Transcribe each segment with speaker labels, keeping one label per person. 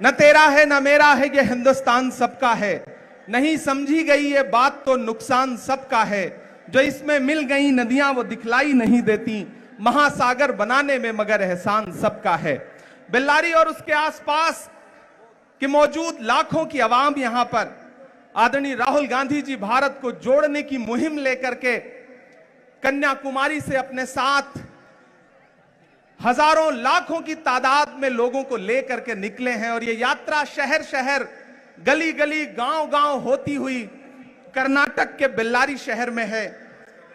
Speaker 1: न तेरा है न मेरा है ये हिंदुस्तान सबका है, नहीं समझी गई ये बात तो नुकसान सबका है। जो इसमें मिल गई नदियां वो दिखलाई नहीं देती, महासागर बनाने में मगर एहसान सबका है। बेल्लारी और उसके आसपास कि मौजूद लाखों की आवाम यहां पर आदरणीय राहुल गांधी जी भारत को जोड़ने की मुहिम लेकर के कन्याकुमारी से अपने साथ हजारों लाखों की तादाद में लोगों को लेकर के निकले हैं और ये यात्रा शहर शहर गली गली गांव गांव होती हुई कर्नाटक के बेल्लारी शहर में है।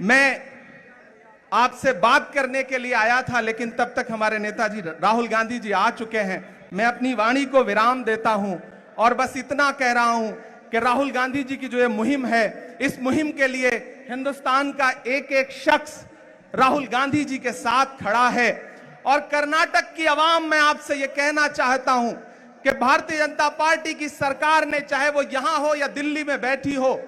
Speaker 1: मैं आपसे बात करने के लिए आया था, लेकिन तब तक हमारे नेताजी राहुल गांधी जी आ चुके हैं। मैं अपनी वाणी को विराम देता हूं और बस इतना कह रहा हूं कि राहुल गांधी जी की जो ये मुहिम है, इस मुहिम के लिए हिंदुस्तान का एक एक शख्स राहुल गांधी जी के साथ खड़ा है। और कर्नाटक की आवाम, मैं आपसे ये कहना चाहता हूं कि भारतीय जनता पार्टी की सरकार ने, चाहे वो यहां हो या दिल्ली में बैठी हो,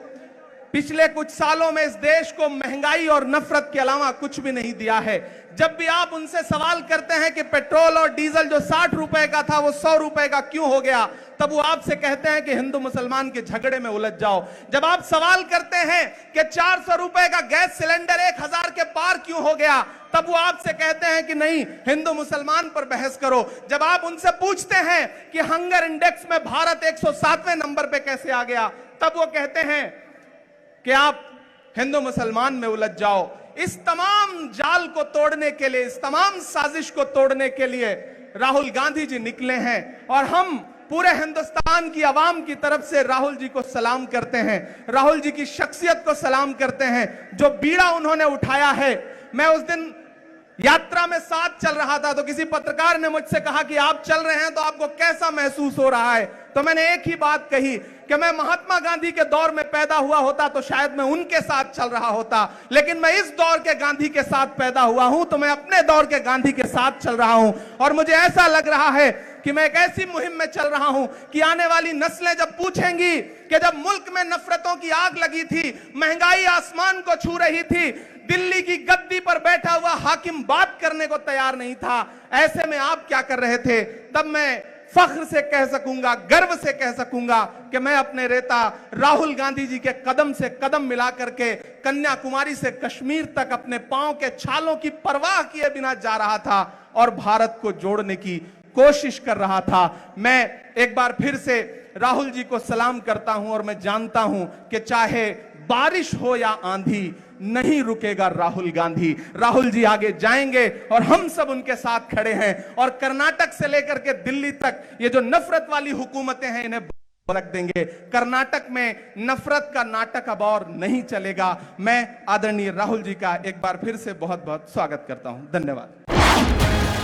Speaker 1: पिछले कुछ सालों में इस देश को महंगाई और नफरत के अलावा कुछ भी नहीं दिया है। जब भी आप उनसे सवाल करते हैं कि पेट्रोल और डीजल जो 60 रुपए का था वो 100 रुपए का क्यों हो गया, तब वो आपसे कहते हैं कि हिंदू मुसलमान के झगड़े में उलझ जाओ। जब आप सवाल करते हैं कि 400 रुपए का गैस सिलेंडर 1000 के पार क्यों हो गया, तब वो आपसे कहते हैं कि नहीं, हिंदू मुसलमान पर बहस करो। जब आप उनसे पूछते हैं कि हंगर इंडेक्स में भारत 107वें नंबर पे कैसे आ गया, तब वो कहते हैं कि आप हिंदू मुसलमान में उलझ जाओ। इस तमाम जाल को तोड़ने के लिए, इस तमाम साजिश को तोड़ने के लिए राहुल गांधी जी निकले हैं और हम पूरे हिंदुस्तान की आवाम की तरफ से राहुल जी को सलाम करते हैं, राहुल जी की शख्सियत को सलाम करते हैं। जो बीड़ा उन्होंने उठाया है, मैं उस दिन यात्रा में साथ चल रहा था तो किसी पत्रकार ने मुझसे कहा कि आप चल रहे हैं तो आपको कैसा महसूस हो रहा है, तो मैंने एक ही बात कही कि मैं महात्मा गांधी के दौर में पैदा हुआ होता तो शायद मैं उनके साथ चल रहा होता, लेकिन मैं इस दौर के गांधी के साथ पैदा हुआ हूं तो मैं अपने दौर के गांधी के साथ चल रहा हूं। और मुझे ऐसा लग रहा है कि मैं एक ऐसी मुहिम में चल रहा हूं कि आने वाली नस्लें जब पूछेंगी कि जब मुल्क में नफरतों की आग लगी थी, महंगाई आसमान को छू रही थी, दिल्ली की गद्दी पर बैठा हुआ हाकिम बात करने को तैयार नहीं था, ऐसे में आप क्या कर रहे थे, तब मैं फख्र से कह सकूंगा, गर्व से कह सकूंगा कि मैं अपने नेता राहुल गांधी जी के कदम से कदम मिला करके कन्याकुमारी से कश्मीर तक अपने पांव के छालों की परवाह किए बिना जा रहा था और भारत को जोड़ने की कोशिश कर रहा था। मैं एक बार फिर से राहुल जी को सलाम करता हूं और मैं जानता हूं कि चाहे बारिश हो या आंधी, नहीं रुकेगा राहुल गांधी। राहुल जी आगे जाएंगे और हम सब उनके साथ खड़े हैं और कर्नाटक से लेकर के दिल्ली तक ये जो नफरत वाली हुकूमतें हैं इन्हें रख देंगे। कर्नाटक में नफरत का नाटक अब और नहीं चलेगा। मैं आदरणीय राहुल जी का एक बार फिर से बहुत बहुत स्वागत करता हूं। धन्यवाद।